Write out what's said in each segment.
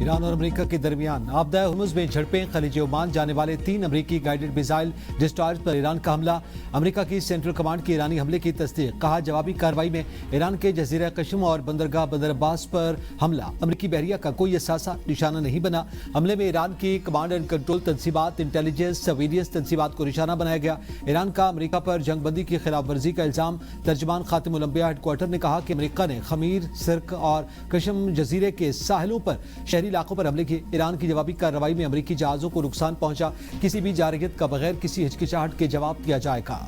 Iran और America के दरमियान आबदा हुर्मुज में झड़पें, खलीज ओमान जाने वाले 3 अमेरिकी गाइडेड मिसाइल डिस्ट्रॉयर्स पर ईरान का हमला। अमेरिका की सेंट्रल कमांड की ईरानी हमले की तस्दीक। कहा, जवाबी कार्रवाई में ईरान के जजीरा कशम और बंदरगाह बंदर अब्बास पर हमला। अमेरिकी बहरिया का कोई असासा निशाना नहीं बना। हमले में ईरान की कमांड एंड कंट्रोल तंसीबात, इंटेलिजेंस, सर्विलियंस तंसीबात को निशाना बनाया गया। ईरान का अमेरिका पर जंगबंदी की खिलाफ वर्जी का इल्जाम। तर्जमान खातिमुल अंबिया हेडक्वार्टर ने कहा कि अमेरिका ने खमीर, सिर्क और कशम जजीरे के साहिलों पर शहरी इलाकों पर हमले किए। ईरान की जवाबी कार्रवाई में अमेरिकी जहाजों को नुकसान पहुंचा। किसी भी जारहियत का बगैर किसी हिचकिचाहट के जवाब दिया जाएगा।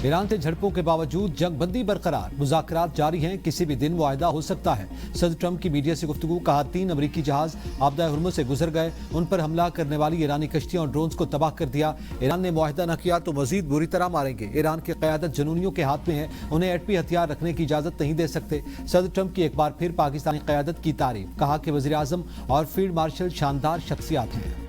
ईरान से झड़पों के बावजूद जंगबंदी बरकरार, मुज़ाकरात जारी हैं, किसी भी दिन मुआहदा हो सकता है। सदर ट्रंप की मीडिया से गुफ्तगू। कहा, 3 अमेरिकी जहाज आबदा हुर्मुज से गुजर गए, उन पर हमला करने वाली ईरानी कश्तियां और ड्रोन्स को तबाह कर दिया। ईरान ने मुआहदा न किया तो मजीद बुरी तरह मारेंगे। ईरान की क़यादत जुनूनियों के हाथ में है, उन्हें एटमी हथियार रखने की इजाज़त नहीं दे सकते। सदर ट्रंप की एक बार फिर पाकिस्तानी क़यादत की तारीफ। कहा कि वज़ीर आज़म और फील्ड मार्शल शानदार शख्सियात हैं।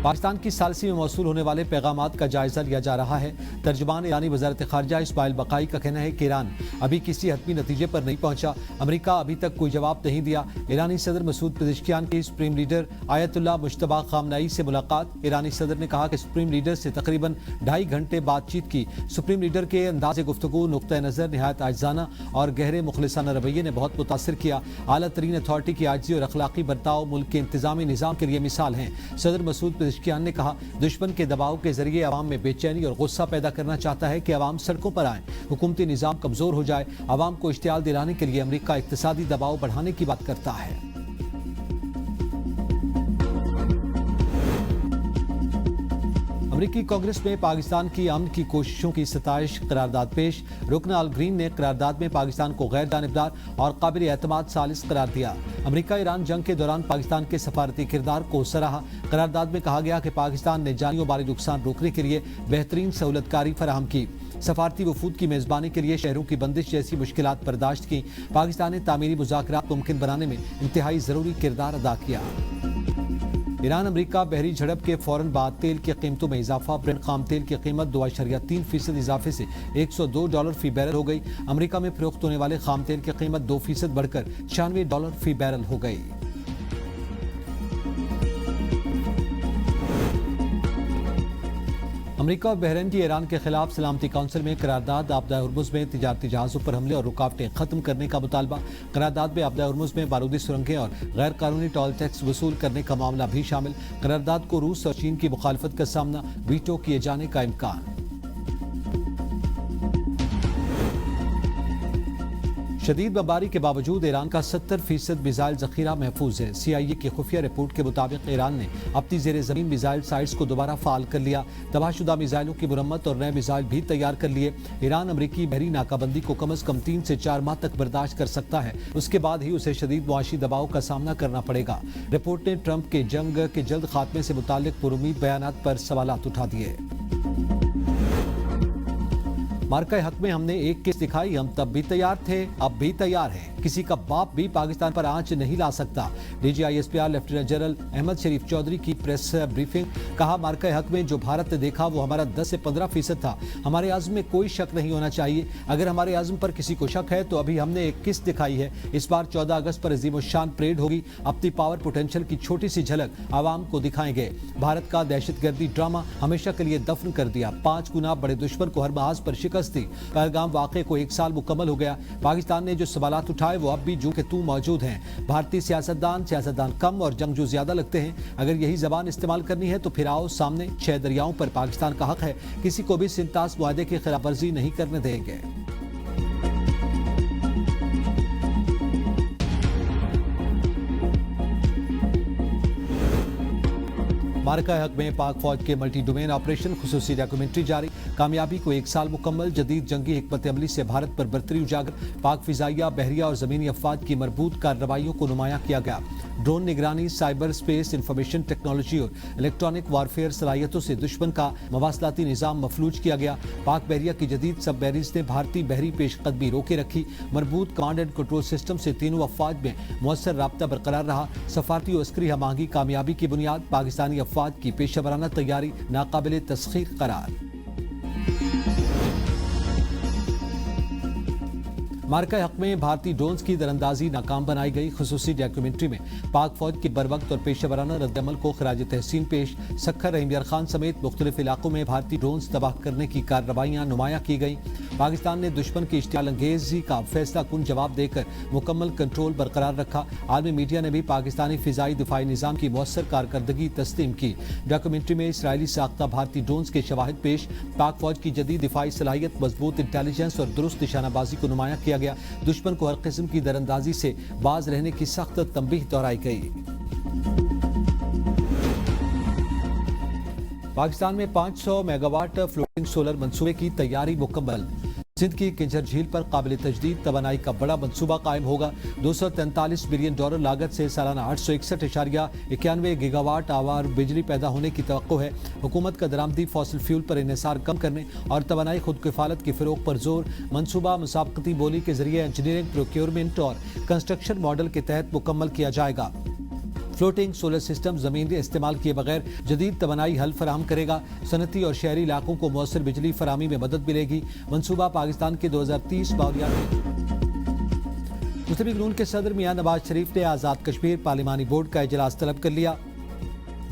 पाकिस्तान की सालसी में मौसूल होने वाले पैगामात का जायजा लिया जा रहा है। तर्जुमान ईरानी वज़ारत ख़ारिजा इस्माइल बक़ाई का कहना है कि ईरान अभी किसी हतमी नतीजे पर नहीं पहुंचा। अमेरिका अभी तक कोई जवाब नहीं दिया। ईरानी सदर मसूद पेज़ेश्कियान की सुप्रीम लीडर आयतुल्लाह मुज्तबा ख़ामनेई से मुलाकात। ईरानी सदर ने कहा कि सुप्रीम लीडर से तकरीबन 2.5 घंटे बातचीत की। सुप्रीम लीडर के अंदाज़े गुफ्तगू, नुक्ता नज़र नहायत आजिज़ाना और गहरे मुखलिसाना रवैये ने बहुत मुतासिर किया। आला तरीन अथॉरिटी की आजिज़ी और अखलाकी बर्ताव मुल्क के इंतज़ामी निज़ाम के लिए मिसाल हैं। सदर मसूद पेज़ेश्कियान ने कहा, दुश्मन के दबाव के जरिए अवाम में बेचैनी और गुस्सा पैदा करना चाहता है कि अवाम सड़कों पर आए, हुकूमती निज़ाम कमज़ोर हो जाए। अवाम को इश्तियाल दिलाने के लिए अमेरिका इक्तिसादी दबाव बढ़ाने की बात करता है। अमेरिकी कांग्रेस में पाकिस्तान की अमन की कोशिशों की सताइश, करारदाद पेश। रुकन अल ग्रीन ने करारदाद में पाकिस्तान को गैर जानिबदार और काबिल एतमाद सालिस करार दिया। अमेरिका ईरान जंग के दौरान पाकिस्तान के सफारती किरदार को सराहा। करारदाद में कहा गया कि पाकिस्तान ने जानियों माली नुकसान रोकने के लिए बेहतरीन सहूलतकारी फराहम की। सफारती वफूद की मेज़बानी के लिए शहरों की बंदिश जैसी मुश्किलात बर्दाश्त की। पाकिस्तान ने तामीरी मुज़ाकरात मुमकिन बनाने में इंतहाई ज़रूरी किरदार अदा किया। ईरान अमेरिका बहरी झड़प के फौरन बाद तेल की कीमतों में इजाफा। ब्रेंट खाम तेल की कीमत 2.3% इजाफे से $102 फी बैरल हो गई। अमेरिका में फरोख्त होने वाले खाम तेल की कीमत 2% बढ़कर $96 फी बैरल हो गई। अमेरिका और बहरीन की ईरान के खिलाफ सलामती काउंसिल में करारदाद। आबदा हुर्मुज में तिजारती जहाज़ों पर हमले और रुकावटें खत्म करने का मुतालबा। करारदाद में आबदा हुर्मुज में बारूदी सुरंगें और गैर कानूनी टोल टैक्स वसूल करने का मामला भी शामिल। करारदाद को रूस और चीन की मुखालफत का सामना, वीटो किए जाने का इम्कान। शदीद बमबारी के बावजूद ईरान का 70% मिसाइल जखीरा महफूज है। CIA की खुफिया रिपोर्ट के मुताबिक ईरान ने अपनी जेर ज़मीन मिसाइल साइट्स को दोबारा फाल कर लिया। तबाहशुदा मिसाइलों की मुरम्मत और नए मिसाइल भी तैयार कर लिए। ईरान अमरीकी बहरी नाकाबंदी को कम अज़ कम 3 से 4 माह तक बर्दाश्त कर सकता है, उसके बाद ही उसे शदीद मुआशी दबाव का सामना करना पड़ेगा। रिपोर्ट ने ट्रंप के जंग के जल्द खात्मे से मुताल्लिक पुरुमीद बयानात पर सवालात उठा दिए। मार्का हक में हमने एक किस्त दिखाई, हम तब भी तैयार थे, अब भी तैयार हैं। किसी का बाप भी पाकिस्तान पर आंच नहीं ला सकता। DGISPR लेफ्टिनेंट जनरल अहमद शरीफ चौधरी की प्रेस ब्रीफिंग। कहा, मार्का हक में जो भारत ने देखा वो हमारा 10 से 15% था। हमारे आज़म में कोई शक नहीं होना चाहिए। अगर हमारे आज़म पर किसी को शक है तो अभी हमने एक किस्त दिखाई है। इस बार 14 अगस्त पर अजीम शान परेड होगी। अपनी पावर पोटेंशियल की छोटी सी झलक आवाम को दिखाएंगे। भारत का दहशतगर्दी ड्रामा हमेशा के लिए दफन कर दिया। 5 गुना बड़े दुश्मन को हर महाज पर शिकस्त दी। पहलगाम वाक़े को 1 साल मुकम्मल हो गया। पाकिस्तान ने जो सवालात उठाए वो अब भी जू के तू मौजूद हैं। भारतीय सियासतदान कम और जंगजू ज्यादा लगते हैं। अगर यही जबान इस्तेमाल करनी है तो फिर आओ सामने। 6 दरियाओं पर पाकिस्तान का हक है, किसी को भी सिंतास मुआहदे की खिलाफ वर्जी नहीं करने देंगे। मार्का हक में पाक फौज के मल्टी डोमेन ऑपरेशन, खुसूसी डॉक्यूमेंट्री जारी। कामयाबी को 1 साल मुकम्मल। जदीद जंगी हिकमत अमली से भारत पर बरतरी उजागर। पाक फिजाइया, बहरिया और जमीनी अफवाज की मरबूत कार्रवाइयों को नुमाया किया गया। ड्रोन निगरानी, साइबर स्पेस, इंफॉर्मेशन टेक्नोलॉजी और इलेक्ट्रॉनिक वारफेयर सलाहियतों से दुश्मन का मवासलाती निज़ाम मफलूज किया गया। पाक बहरिया की जदीद सब बैरिज ने भारतीय बहरी पेशकदमी रोके रखी। मरबूत कमांड एंड कंट्रोल सिस्टम से तीनों अफवाज में मुअस्सर राब्ता बरकरार रहा। सफारती और अस्करी हमआहंगी कामयाबी की बुनियाद, पाकिस्तानी अफवाज की पेशेवराना तैयारी नाकाबिले तस्खीर करार। मार्का हक में भारतीय ड्रोन्स की दरअंदाजी नाकाम बनाई गई। खुसूसी डॉक्यूमेंट्री में पाक फौज की बरवक्त और पेशेवराना रद्दअमल को खराज तहसीन पेश। सखर रहीमयार खान समेत मुख्तलिफ इलाकों में भारतीय ड्रोन्स तबाह करने की कार्रवाइयाँ नुमायां की गई। पाकिस्तान ने दुश्मन की इश्तियाल अंगेजी का फैसला कुन जवाब देकर मुकम्मल कंट्रोल बरकरार रखा। आलमी मीडिया ने भी पाकिस्तानी फिजाई दिफाई निज़ाम की मौसर कारकर्दगी तस्लीम की। डॉक्यूमेंट्री में इसराइली साख्ता भारतीय ड्रोन्स के शवाहिद पेश। पाक फौज की जदीद दिफाई सलाहियत, मजबूत इंटेलिजेंस और दुरुस्त निशानाबाजी को नुमायां किया गया। दुश्मन को हर किस्म की दरअंदाजी से बाज रहने की सख्त तंबीह दोहराई गई। पाकिस्तान में 500 मेगावाट फ्लोटिंग सोलर मंसूबे की तैयारी मुकम्मल। सिंध की किंजर झील पर काबिल तजदीद तवानाई का बड़ा मंसूबा कायम होगा। $243 बिलियन लागत से सालाना 861.91 गीगावाट आवार बिजली पैदा होने की तवक्को है। हुकूमत का दरामदी फॉसिल फ्यूल पर इन्हिसार कम करने और तवानाई खुद किफालत की फ़रोग पर जोर। मंसूबा मुसाबकती बोली के जरिए इंजीनियरिंग, प्रोक्योरमेंट और कंस्ट्रक्शन मॉडल के तहत मुकम्मल किया जाएगा। फ्लोटिंग सोलर सिस्टम जमीन के इस्तेमाल किए बगैर जदीद तवानाई हल फराहम करेगा। सनती और शहरी इलाकों को मौसर बिजली फराहमी में मदद मिलेगी। मंसूबा पाकिस्तान के 2030 बाउलियात। मुस्लिम लीग नून के सदर मियां नवाज शरीफ ने आज़ाद कश्मीर पार्लिमानी बोर्ड का इजलास तलब कर लिया।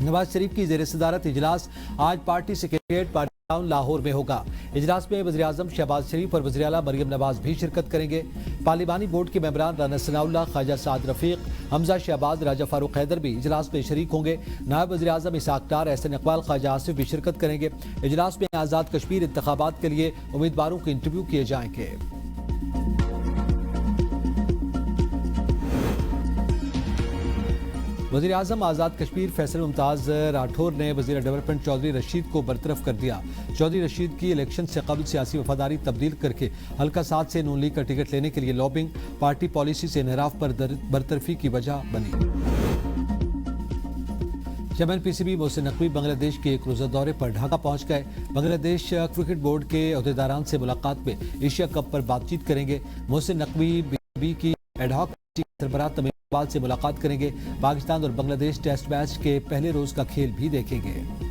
नवाज शरीफ की ज़ेर सदारत इजलास आज party secretariat party town Lahore में होगा। इजलास में वज़ीर आज़म शहबाज शरीफ और वज़ीर आला मरियम नवाज भी शिरकत करेंगे। पार्लिमानी बोर्ड के मेंबरान राना सनाउल्लाह, ख्वाजा साद रफीक, हमजा शहबाज, राजा फारूक हैदर भी इजलास में शरीक होंगे। नायब वज़ीर आज़म इसहाक डार, एहसन इकबाल, ख्वाजा आसिफ भी शिरकत करेंगे। इजलास में आज़ाद कश्मीर इंतखाबात के लिए उम्मीदवारों के इंटरव्यू किए जाएंगे। वज़ीर आज़म आज़ाद कश्मीर फैसल मुमताज़ राठौर ने वज़ीर डेवलपमेंट चौधरी रशीद को बरतरफ कर दिया। चौधरी रशीद की इलेक्शन से कबल सियासी वफादारी तब्दील करके हल्का 7 से नून लीग का टिकट लेने के लिए लॉबिंग पार्टी पॉलिसी से इनहराफ पर बरतरफी की वजह बनी। चेयरमैन पीसीबी मोहसिन नकवी बांग्लादेश के एक रोज़ा दौरे पर ढाका पहुंच गए। बांग्लादेश क्रिकेट बोर्ड के अहदेदारान से मुलाकात में एशिया कप पर बातचीत करेंगे। मोहसिन नकवी बीसीबी की एडहॉक सरबराह तमीम इकबाल से मुलाकात करेंगे। पाकिस्तान और बांग्लादेश टेस्ट मैच के पहले रोज का खेल भी देखेंगे।